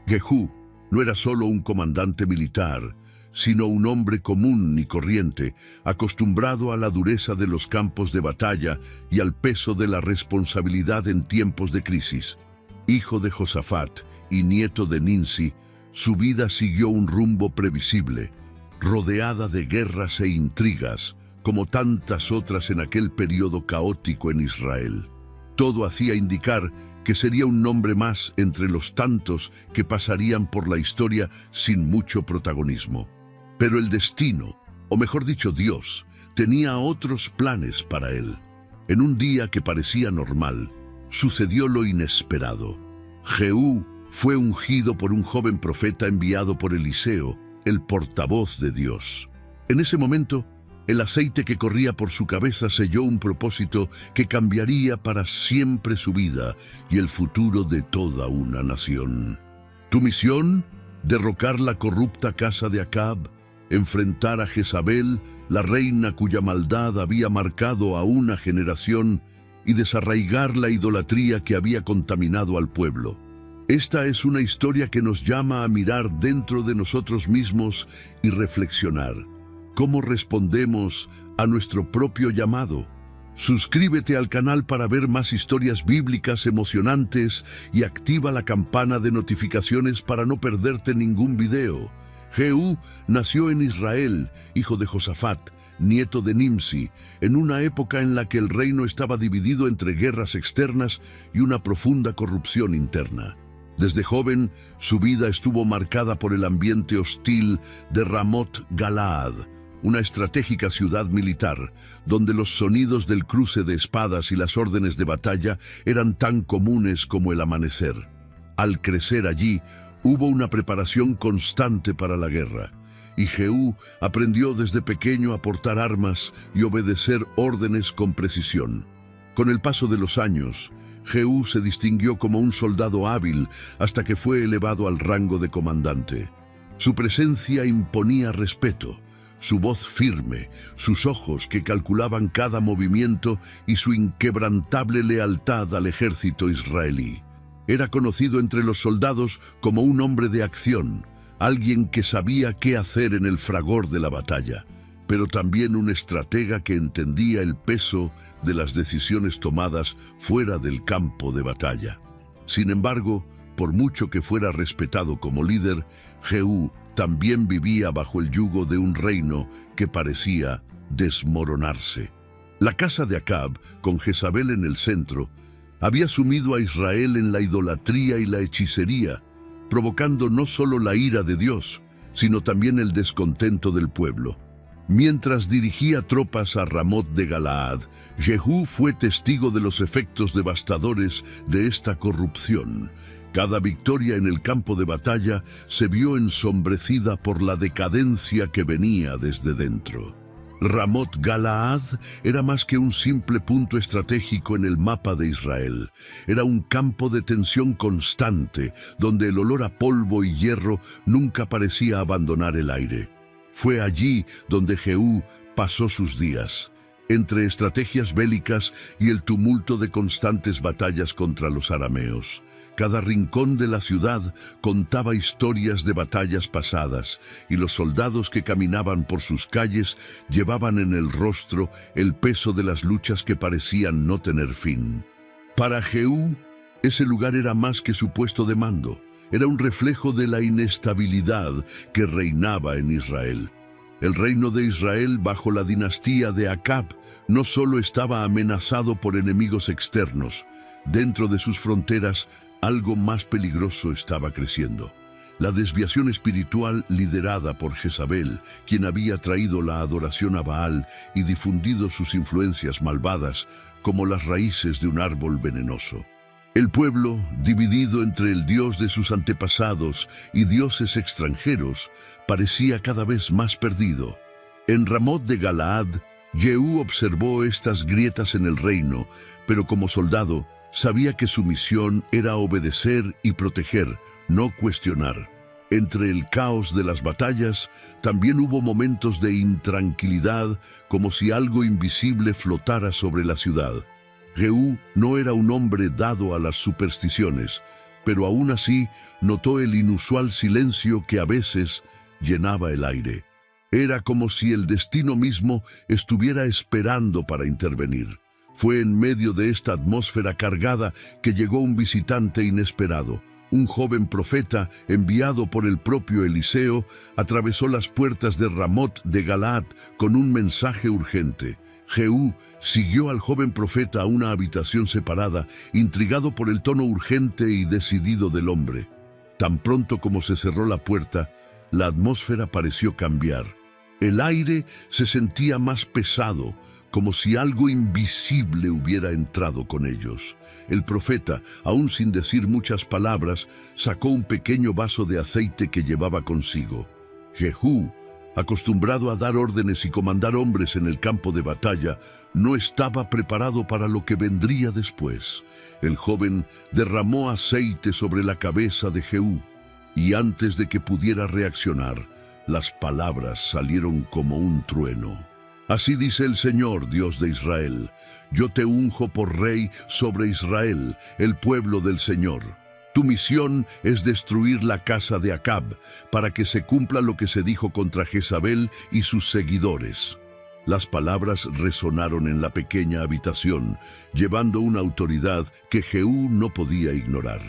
Jehú no era solo un comandante militar, sino un hombre común y corriente, acostumbrado a la dureza de los campos de batalla y al peso de la responsabilidad en tiempos de crisis. Hijo de Josafat y nieto de Nimsi, su vida siguió un rumbo previsible, rodeada de guerras e intrigas, como tantas otras en aquel periodo caótico en Israel. Todo hacía indicar que sería un nombre más entre los tantos que pasarían por la historia sin mucho protagonismo. Pero el destino, o mejor dicho Dios, tenía otros planes para él. En un día que parecía normal, sucedió lo inesperado. Jehú fue ungido por un joven profeta enviado por Eliseo, el portavoz de Dios. En ese momento, el aceite que corría por su cabeza selló un propósito que cambiaría para siempre su vida y el futuro de toda una nación. ¿Tu misión? Derrocar la corrupta casa de Acab, enfrentar a Jezabel, la reina cuya maldad había marcado a una generación, y desarraigar la idolatría que había contaminado al pueblo. Esta es una historia que nos llama a mirar dentro de nosotros mismos y reflexionar. ¿Cómo respondemos a nuestro propio llamado? Suscríbete al canal para ver más historias bíblicas emocionantes y activa la campana de notificaciones para no perderte ningún video. Jehú nació en Israel, hijo de Josafat, nieto de Nimsi, en una época en la que el reino estaba dividido entre guerras externas y una profunda corrupción interna. Desde joven, su vida estuvo marcada por el ambiente hostil de Ramot Galaad, una estratégica ciudad militar, donde los sonidos del cruce de espadas y las órdenes de batalla eran tan comunes como el amanecer. Al crecer allí, hubo una preparación constante para la guerra, y Jehú aprendió desde pequeño a portar armas y obedecer órdenes con precisión. Con el paso de los años, Jehú se distinguió como un soldado hábil hasta que fue elevado al rango de comandante. Su presencia imponía respeto, su voz firme, sus ojos que calculaban cada movimiento y su inquebrantable lealtad al ejército israelí. Era conocido entre los soldados como un hombre de acción, alguien que sabía qué hacer en el fragor de la batalla, pero también un estratega que entendía el peso de las decisiones tomadas fuera del campo de batalla. Sin embargo, por mucho que fuera respetado como líder, Jehú también vivía bajo el yugo de un reino que parecía desmoronarse. La casa de Acab, con Jezabel en el centro, había sumido a Israel en la idolatría y la hechicería, provocando no solo la ira de Dios, sino también el descontento del pueblo. Mientras dirigía tropas a Ramot de Galaad, Jehú fue testigo de los efectos devastadores de esta corrupción. Cada victoria en el campo de batalla se vio ensombrecida por la decadencia que venía desde dentro. Ramot Galaad era más que un simple punto estratégico en el mapa de Israel. Era un campo de tensión constante, donde el olor a polvo y hierro nunca parecía abandonar el aire. Fue allí donde Jehú pasó sus días, entre estrategias bélicas y el tumulto de constantes batallas contra los arameos. Cada rincón de la ciudad contaba historias de batallas pasadas, y los soldados que caminaban por sus calles llevaban en el rostro el peso de las luchas que parecían no tener fin. Para Jehú, ese lugar era más que su puesto de mando, era un reflejo de la inestabilidad que reinaba en Israel. El reino de Israel bajo la dinastía de Acab no solo estaba amenazado por enemigos externos, dentro de sus fronteras algo más peligroso estaba creciendo. La desviación espiritual liderada por Jezabel, quien había traído la adoración a Baal y difundido sus influencias malvadas como las raíces de un árbol venenoso. El pueblo, dividido entre el Dios de sus antepasados y dioses extranjeros, parecía cada vez más perdido. En Ramot de Galaad, Jehú observó estas grietas en el reino, pero como soldado, sabía que su misión era obedecer y proteger, no cuestionar. Entre el caos de las batallas, también hubo momentos de intranquilidad, como si algo invisible flotara sobre la ciudad. Jehú no era un hombre dado a las supersticiones, pero aún así notó el inusual silencio que a veces llenaba el aire. Era como si el destino mismo estuviera esperando para intervenir. Fue en medio de esta atmósfera cargada que llegó un visitante inesperado. Un joven profeta, enviado por el propio Eliseo, atravesó las puertas de Ramot de Galaad con un mensaje urgente. Jehú siguió al joven profeta a una habitación separada, intrigado por el tono urgente y decidido del hombre. Tan pronto como se cerró la puerta, la atmósfera pareció cambiar. El aire se sentía más pesado, como si algo invisible hubiera entrado con ellos. El profeta, aún sin decir muchas palabras, sacó un pequeño vaso de aceite que llevaba consigo. Jehú, acostumbrado a dar órdenes y comandar hombres en el campo de batalla, no estaba preparado para lo que vendría después. El joven derramó aceite sobre la cabeza de Jehú, y antes de que pudiera reaccionar, las palabras salieron como un trueno. Así dice el Señor, Dios de Israel: yo te unjo por rey sobre Israel, el pueblo del Señor. Tu misión es destruir la casa de Acab, para que se cumpla lo que se dijo contra Jezabel y sus seguidores. Las palabras resonaron en la pequeña habitación, llevando una autoridad que Jehú no podía ignorar.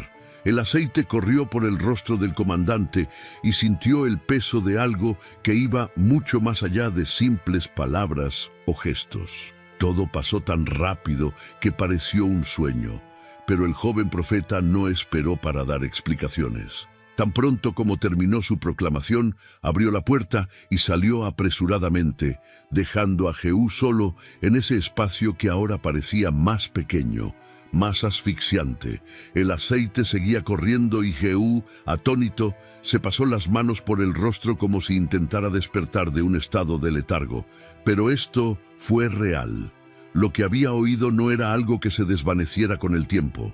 El aceite corrió por el rostro del comandante y sintió el peso de algo que iba mucho más allá de simples palabras o gestos. Todo pasó tan rápido que pareció un sueño, pero el joven profeta no esperó para dar explicaciones. Tan pronto como terminó su proclamación, abrió la puerta y salió apresuradamente, dejando a Jehú solo en ese espacio que ahora parecía más pequeño, más asfixiante. El aceite seguía corriendo y Jehú, atónito, se pasó las manos por el rostro como si intentara despertar de un estado de letargo. Pero esto fue real. Lo que había oído no era algo que se desvaneciera con el tiempo.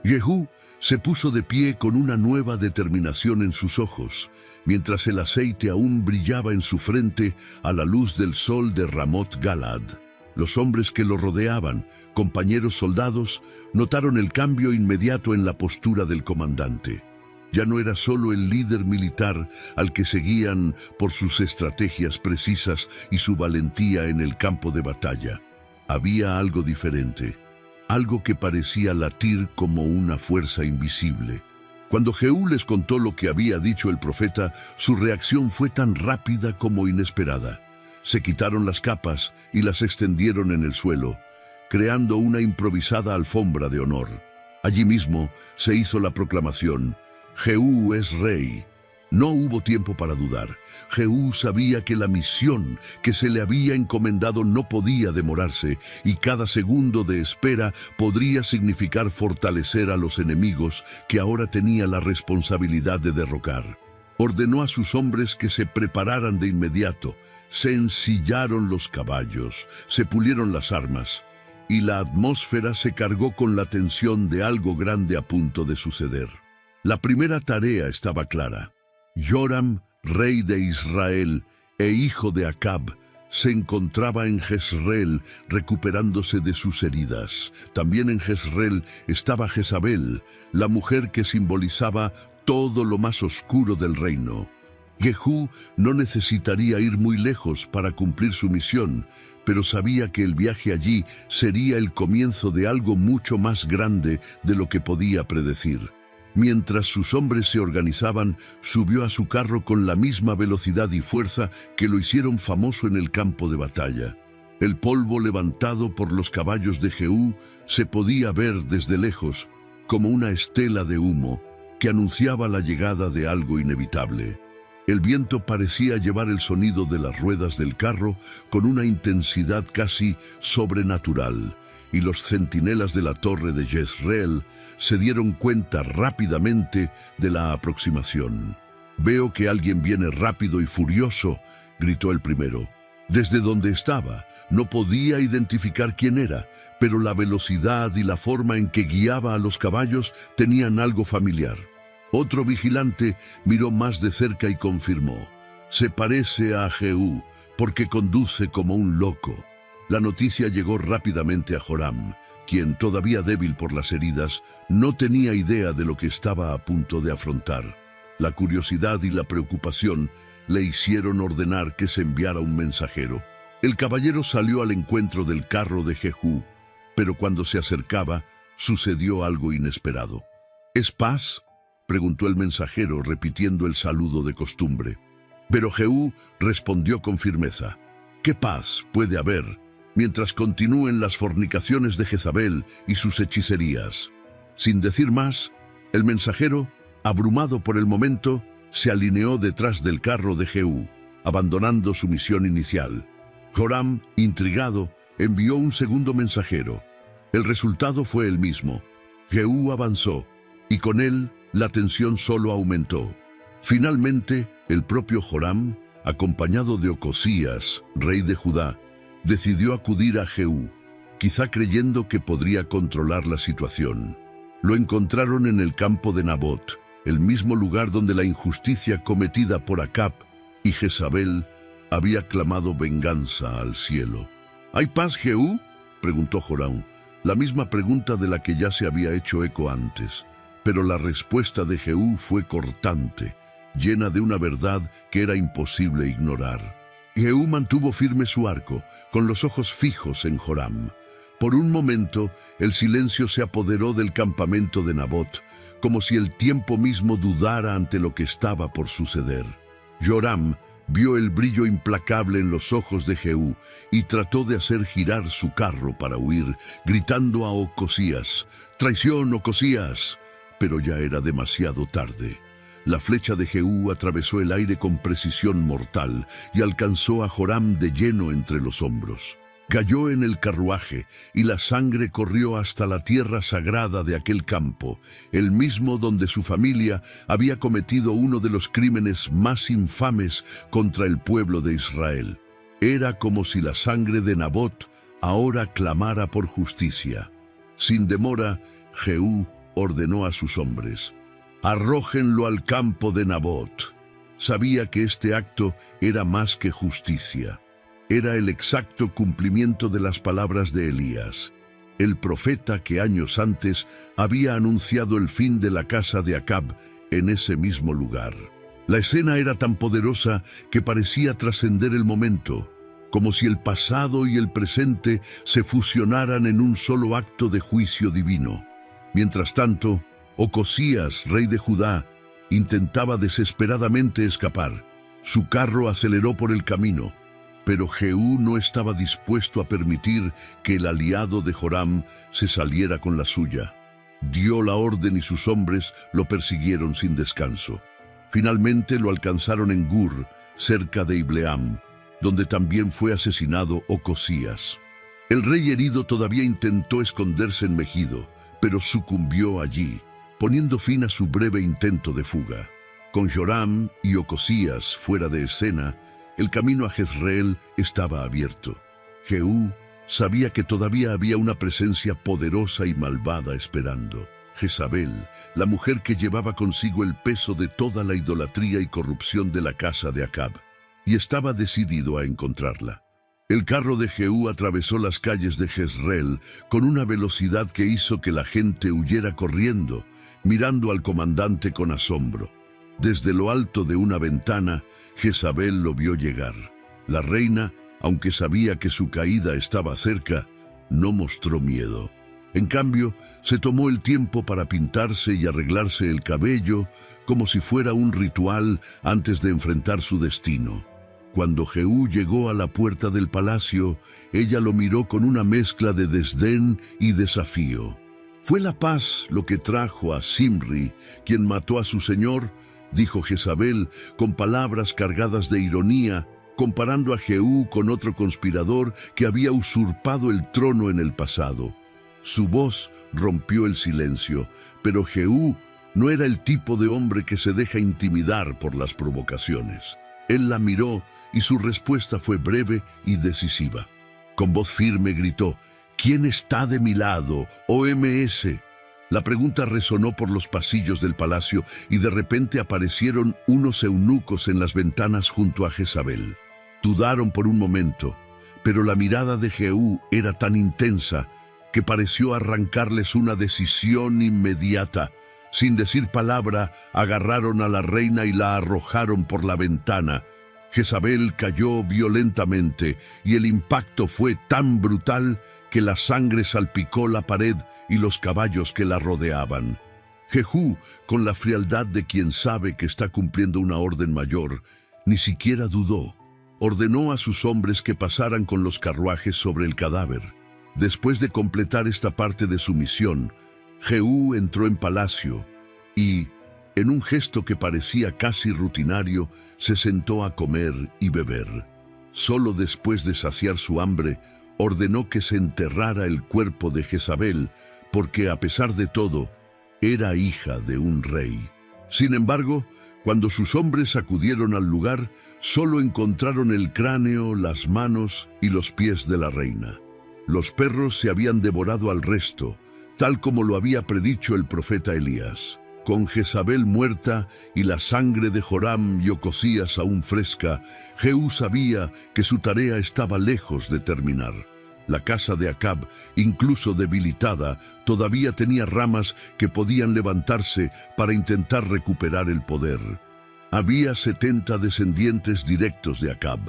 Jehú se puso de pie con una nueva determinación en sus ojos, mientras el aceite aún brillaba en su frente a la luz del sol de Ramot Galaad. Los hombres que lo rodeaban, compañeros soldados, notaron el cambio inmediato en la postura del comandante. Ya no era solo el líder militar al que seguían por sus estrategias precisas y su valentía en el campo de batalla. Había algo diferente, algo que parecía latir como una fuerza invisible. Cuando Jehú les contó lo que había dicho el profeta, su reacción fue tan rápida como inesperada. Se quitaron las capas y las extendieron en el suelo, creando una improvisada alfombra de honor. Allí mismo se hizo la proclamación: Jehú es rey. No hubo tiempo para dudar. Jehú sabía que la misión que se le había encomendado no podía demorarse, y cada segundo de espera podría significar fortalecer a los enemigos que ahora tenía la responsabilidad de derrocar. Ordenó a sus hombres que se prepararan de inmediato. Se ensillaron los caballos, se pulieron las armas, y la atmósfera se cargó con la tensión de algo grande a punto de suceder. La primera tarea estaba clara. Joram, rey de Israel e hijo de Acab, se encontraba en Jezreel recuperándose de sus heridas. También en Jezreel estaba Jezabel, la mujer que simbolizaba todo lo más oscuro del reino. Jehú no necesitaría ir muy lejos para cumplir su misión, pero sabía que el viaje allí sería el comienzo de algo mucho más grande de lo que podía predecir. Mientras sus hombres se organizaban, subió a su carro con la misma velocidad y fuerza que lo hicieron famoso en el campo de batalla. El polvo levantado por los caballos de Jehú se podía ver desde lejos, como una estela de humo que anunciaba la llegada de algo inevitable. El viento parecía llevar el sonido de las ruedas del carro con una intensidad casi sobrenatural, y los centinelas de la torre de Jezreel se dieron cuenta rápidamente de la aproximación. «Veo que alguien viene rápido y furioso», gritó el primero. Desde donde estaba, no podía identificar quién era, pero la velocidad y la forma en que guiaba a los caballos tenían algo familiar. Otro vigilante miró más de cerca y confirmó: «Se parece a Jehú, porque conduce como un loco». La noticia llegó rápidamente a Joram, quien, todavía débil por las heridas, no tenía idea de lo que estaba a punto de afrontar. La curiosidad y la preocupación le hicieron ordenar que se enviara un mensajero. El caballero salió al encuentro del carro de Jehú, pero cuando se acercaba, sucedió algo inesperado. ¿Es paz?, preguntó el mensajero, repitiendo el saludo de costumbre. Pero Jehú respondió con firmeza: ¿qué paz puede haber mientras continúen las fornicaciones de Jezabel y sus hechicerías? Sin decir más, el mensajero, abrumado por el momento, se alineó detrás del carro de Jehú, abandonando su misión inicial. Joram, intrigado, envió un segundo mensajero. El resultado fue el mismo. Jehú avanzó, y con él la tensión solo aumentó. Finalmente, el propio Joram, acompañado de Ocosías, rey de Judá, decidió acudir a Jehú, quizá creyendo que podría controlar la situación. Lo encontraron en el campo de Nabot, el mismo lugar donde la injusticia cometida por Acab y Jezabel había clamado venganza al cielo. ¿Hay paz, Jehú?, preguntó Joram, la misma pregunta de la que ya se había hecho eco antes. Pero la respuesta de Jehú fue cortante, llena de una verdad que era imposible ignorar. Jehú mantuvo firme su arco, con los ojos fijos en Joram. Por un momento, el silencio se apoderó del campamento de Nabot, como si el tiempo mismo dudara ante lo que estaba por suceder. Joram vio el brillo implacable en los ojos de Jehú y trató de hacer girar su carro para huir, gritando a Ocosías: «¡Traición, Ocosías!». Pero ya era demasiado tarde. La flecha de Jehú atravesó el aire con precisión mortal y alcanzó a Joram de lleno entre los hombros. Cayó en el carruaje y la sangre corrió hasta la tierra sagrada de aquel campo, el mismo donde su familia había cometido uno de los crímenes más infames contra el pueblo de Israel. Era como si la sangre de Nabot ahora clamara por justicia. Sin demora, Jehú ordenó a sus hombres: «Arrójenlo al campo de Nabot». Sabía que este acto era más que justicia. Era el exacto cumplimiento de las palabras de Elías, el profeta que años antes había anunciado el fin de la casa de Acab en ese mismo lugar. La escena era tan poderosa que parecía trascender el momento, como si el pasado y el presente se fusionaran en un solo acto de juicio divino. Mientras tanto, Ocosías, rey de Judá, intentaba desesperadamente escapar. Su carro aceleró por el camino, pero Jehú no estaba dispuesto a permitir que el aliado de Joram se saliera con la suya. Dio la orden y sus hombres lo persiguieron sin descanso. Finalmente lo alcanzaron en Gur, cerca de Ibleam, donde también fue asesinado Ocosías. El rey herido todavía intentó esconderse en Megido, pero sucumbió allí, poniendo fin a su breve intento de fuga. Con Joram y Ocosías fuera de escena, el camino a Jezreel estaba abierto. Jehú sabía que todavía había una presencia poderosa y malvada esperando: Jezabel, la mujer que llevaba consigo el peso de toda la idolatría y corrupción de la casa de Acab, y estaba decidido a encontrarla. El carro de Jehú atravesó las calles de Jezreel con una velocidad que hizo que la gente huyera corriendo, mirando al comandante con asombro. Desde lo alto de una ventana, Jezabel lo vio llegar. La reina, aunque sabía que su caída estaba cerca, no mostró miedo. En cambio, se tomó el tiempo para pintarse y arreglarse el cabello como si fuera un ritual antes de enfrentar su destino. Cuando Jehú llegó a la puerta del palacio, ella lo miró con una mezcla de desdén y desafío. «¿Fue la paz lo que trajo a Zimri, quien mató a su señor?», dijo Jezabel con palabras cargadas de ironía, comparando a Jehú con otro conspirador que había usurpado el trono en el pasado. Su voz rompió el silencio, pero Jehú no era el tipo de hombre que se deja intimidar por las provocaciones. Él la miró y su respuesta fue breve y decisiva. Con voz firme gritó: «¿Quién está de mi lado, OMS?». La pregunta resonó por los pasillos del palacio y de repente aparecieron unos eunucos en las ventanas junto a Jezabel. Dudaron por un momento, pero la mirada de Jehú era tan intensa que pareció arrancarles una decisión inmediata. Sin decir palabra, agarraron a la reina y la arrojaron por la ventana. Jezabel cayó violentamente y el impacto fue tan brutal que la sangre salpicó la pared y los caballos que la rodeaban. Jehú, con la frialdad de quien sabe que está cumpliendo una orden mayor, ni siquiera dudó. Ordenó a sus hombres que pasaran con los carruajes sobre el cadáver. Después de completar esta parte de su misión, Jehú entró en palacio y, en un gesto que parecía casi rutinario, se sentó a comer y beber. Solo después de saciar su hambre, ordenó que se enterrara el cuerpo de Jezabel, porque a pesar de todo, era hija de un rey. Sin embargo, cuando sus hombres acudieron al lugar, solo encontraron el cráneo, las manos y los pies de la reina. Los perros se habían devorado al resto, tal como lo había predicho el profeta Elías. Con Jezabel muerta y la sangre de Joram y Ocosías aún fresca, Jehú sabía que su tarea estaba lejos de terminar. La casa de Acab, incluso debilitada, todavía tenía ramas que podían levantarse para intentar recuperar el poder. Había 70 descendientes directos de Acab,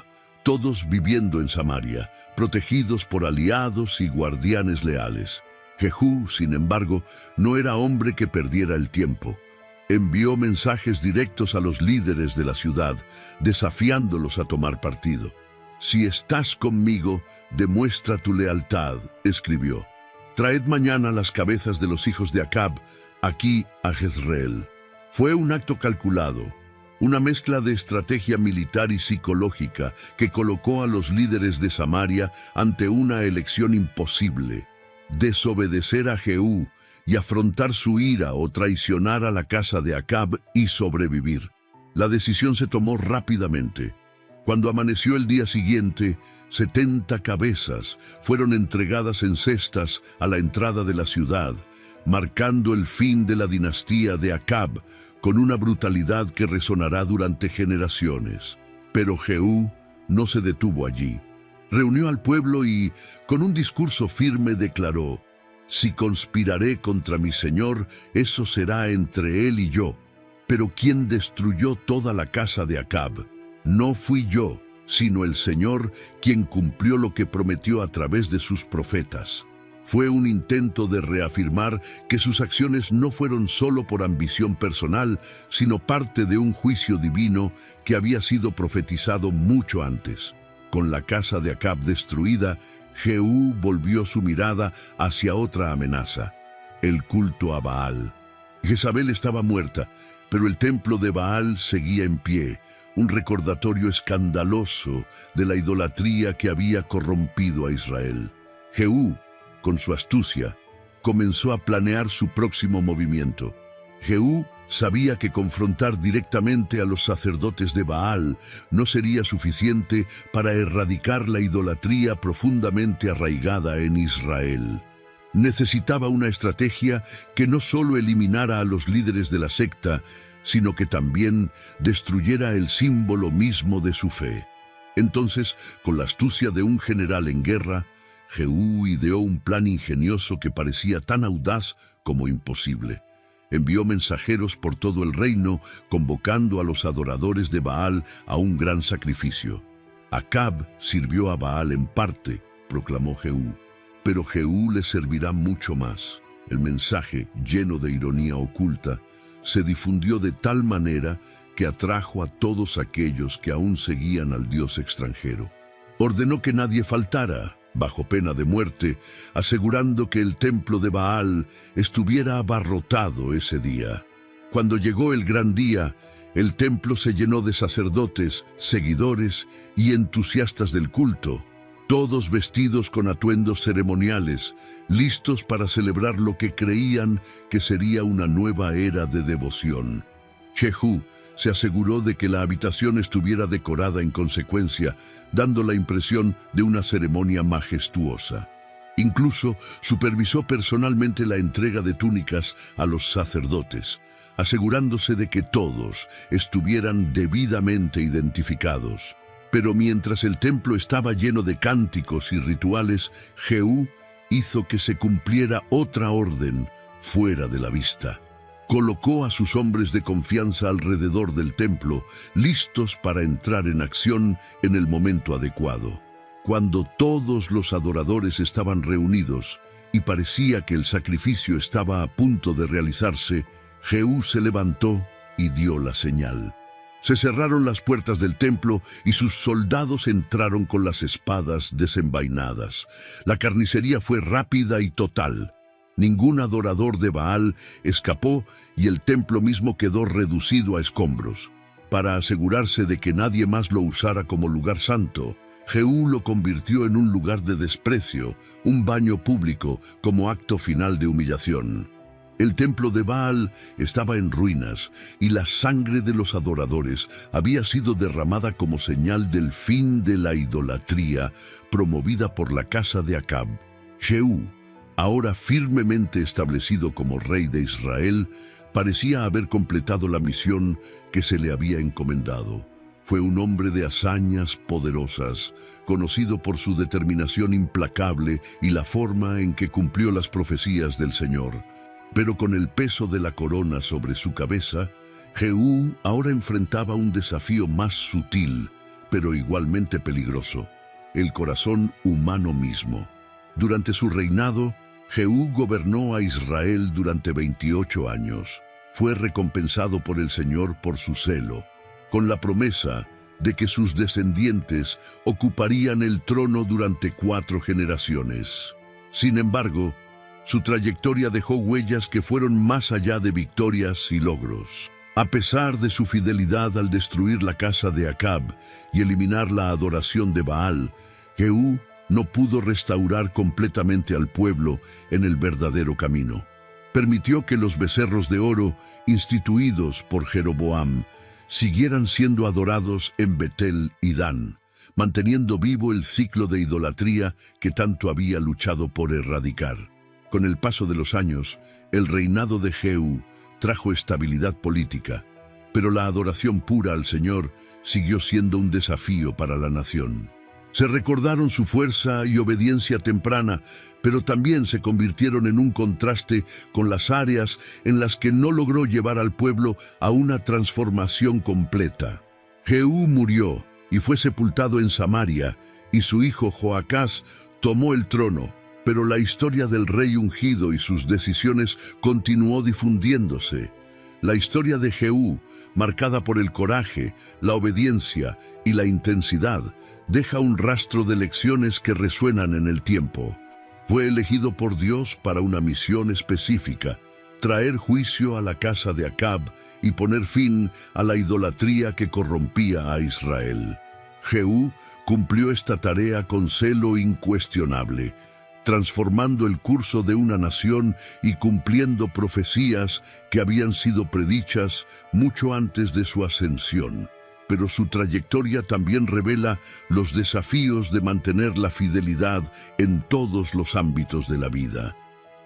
todos viviendo en Samaria, protegidos por aliados y guardianes leales. Jehú, sin embargo, no era hombre que perdiera el tiempo. Envió mensajes directos a los líderes de la ciudad, desafiándolos a tomar partido. «Si estás conmigo, demuestra tu lealtad», escribió. «Traed mañana las cabezas de los hijos de Acab aquí a Jezreel». Fue un acto calculado, una mezcla de estrategia militar y psicológica que colocó a los líderes de Samaria ante una elección imposible: desobedecer a Jehú y afrontar su ira o traicionar a la casa de Acab y sobrevivir. La decisión se tomó rápidamente. Cuando amaneció el día siguiente, 70 cabezas fueron entregadas en cestas a la entrada de la ciudad, marcando el fin de la dinastía de Acab con una brutalidad que resonará durante generaciones. Pero Jehú no se detuvo allí. Reunió al pueblo y, con un discurso firme, declaró: «Si conspiraré contra mi señor, eso será entre él y yo. Pero quien destruyó toda la casa de Acab no fui yo, sino el Señor, quien cumplió lo que prometió a través de sus profetas». Fue un intento de reafirmar que sus acciones no fueron solo por ambición personal, sino parte de un juicio divino que había sido profetizado mucho antes. Con la casa de Acab destruida, Jehú volvió su mirada hacia otra amenaza: el culto a Baal. Jezabel estaba muerta, pero el templo de Baal seguía en pie, un recordatorio escandaloso de la idolatría que había corrompido a Israel. Jehú, con su astucia, comenzó a planear su próximo movimiento. Jehú sabía que confrontar directamente a los sacerdotes de Baal no sería suficiente para erradicar la idolatría profundamente arraigada en Israel. Necesitaba una estrategia que no solo eliminara a los líderes de la secta, sino que también destruyera el símbolo mismo de su fe. Entonces, con la astucia de un general en guerra, Jehú ideó un plan ingenioso que parecía tan audaz como imposible. Envió mensajeros por todo el reino, convocando a los adoradores de Baal a un gran sacrificio. «Acab sirvió a Baal en parte», proclamó Jehú, «pero Jehú le servirá mucho más». El mensaje, lleno de ironía oculta, se difundió de tal manera que atrajo a todos aquellos que aún seguían al dios extranjero. Ordenó que nadie faltara, bajo pena de muerte, asegurando que el templo de Baal estuviera abarrotado ese día. Cuando llegó el gran día, el templo se llenó de sacerdotes, seguidores y entusiastas del culto, todos vestidos con atuendos ceremoniales, listos para celebrar lo que creían que sería una nueva era de devoción. Jehú se aseguró de que la habitación estuviera decorada en consecuencia, dando la impresión de una ceremonia majestuosa. Incluso supervisó personalmente la entrega de túnicas a los sacerdotes, asegurándose de que todos estuvieran debidamente identificados. Pero mientras el templo estaba lleno de cánticos y rituales, Jehú hizo que se cumpliera otra orden fuera de la vista. Colocó a sus hombres de confianza alrededor del templo, listos para entrar en acción en el momento adecuado. Cuando todos los adoradores estaban reunidos y parecía que el sacrificio estaba a punto de realizarse, Jehú se levantó y dio la señal. Se cerraron las puertas del templo y sus soldados entraron con las espadas desenvainadas. La carnicería fue rápida y total. Ningún adorador de Baal escapó y el templo mismo quedó reducido a escombros. Para asegurarse de que nadie más lo usara como lugar santo, Jehú lo convirtió en un lugar de desprecio, un baño público como acto final de humillación. El templo de Baal estaba en ruinas y la sangre de los adoradores había sido derramada como señal del fin de la idolatría promovida por la casa de Acab. Jehú, ahora firmemente establecido como rey de Israel, parecía haber completado la misión que se le había encomendado. Fue un hombre de hazañas poderosas, conocido por su determinación implacable y la forma en que cumplió las profecías del Señor. Pero con el peso de la corona sobre su cabeza, Jehú ahora enfrentaba un desafío más sutil, pero igualmente peligroso: el corazón humano mismo. Durante su reinado, Jehú gobernó a Israel durante 28 años. Fue recompensado por el Señor por su celo, con la promesa de que sus descendientes ocuparían el trono durante 4 generaciones. Sin embargo, su trayectoria dejó huellas que fueron más allá de victorias y logros. A pesar de su fidelidad al destruir la casa de Acab y eliminar la adoración de Baal, Jehú no pudo restaurar completamente al pueblo en el verdadero camino. Permitió que los becerros de oro, instituidos por Jeroboam, siguieran siendo adorados en Betel y Dan, manteniendo vivo el ciclo de idolatría que tanto había luchado por erradicar. Con el paso de los años, el reinado de Jehú trajo estabilidad política, pero la adoración pura al Señor siguió siendo un desafío para la nación. Se recordaron su fuerza y obediencia temprana, pero también se convirtieron en un contraste con las áreas en las que no logró llevar al pueblo a una transformación completa. Jehú murió y fue sepultado en Samaria, y su hijo Joacás tomó el trono, pero la historia del rey ungido y sus decisiones continuó difundiéndose. La historia de Jehú, marcada por el coraje, la obediencia y la intensidad, deja un rastro de lecciones que resuenan en el tiempo. Fue elegido por Dios para una misión específica: traer juicio a la casa de Acab y poner fin a la idolatría que corrompía a Israel. Jehú cumplió esta tarea con celo incuestionable, transformando el curso de una nación y cumpliendo profecías que habían sido predichas mucho antes de su ascensión. Pero su trayectoria también revela los desafíos de mantener la fidelidad en todos los ámbitos de la vida.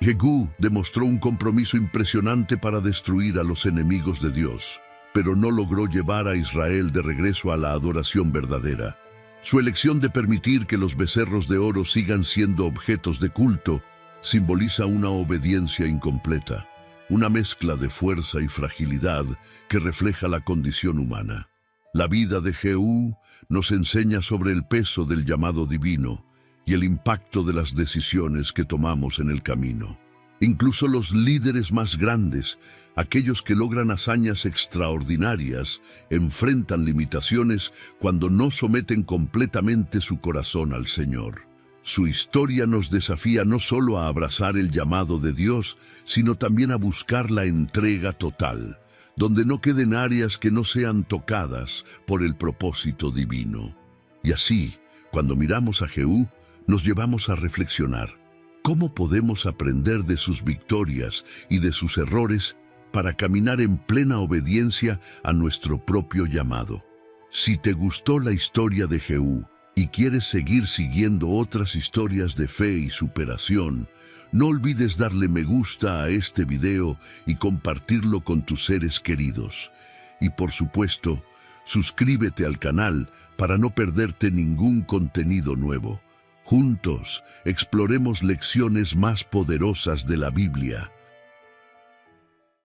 Jehú demostró un compromiso impresionante para destruir a los enemigos de Dios, pero no logró llevar a Israel de regreso a la adoración verdadera. Su elección de permitir que los becerros de oro sigan siendo objetos de culto simboliza una obediencia incompleta, una mezcla de fuerza y fragilidad que refleja la condición humana. La vida de Jehú nos enseña sobre el peso del llamado divino y el impacto de las decisiones que tomamos en el camino. Incluso los líderes más grandes, aquellos que logran hazañas extraordinarias, enfrentan limitaciones cuando no someten completamente su corazón al Señor. Su historia nos desafía no solo a abrazar el llamado de Dios, sino también a buscar la entrega total, donde no queden áreas que no sean tocadas por el propósito divino. Y así, cuando miramos a Jehú, nos llevamos a reflexionar: ¿cómo podemos aprender de sus victorias y de sus errores para caminar en plena obediencia a nuestro propio llamado? Si te gustó la historia de Jehú y quieres seguir siguiendo otras historias de fe y superación, no olvides darle me gusta a este video y compartirlo con tus seres queridos. Y por supuesto, suscríbete al canal para no perderte ningún contenido nuevo. Juntos, exploremos lecciones más poderosas de la Biblia.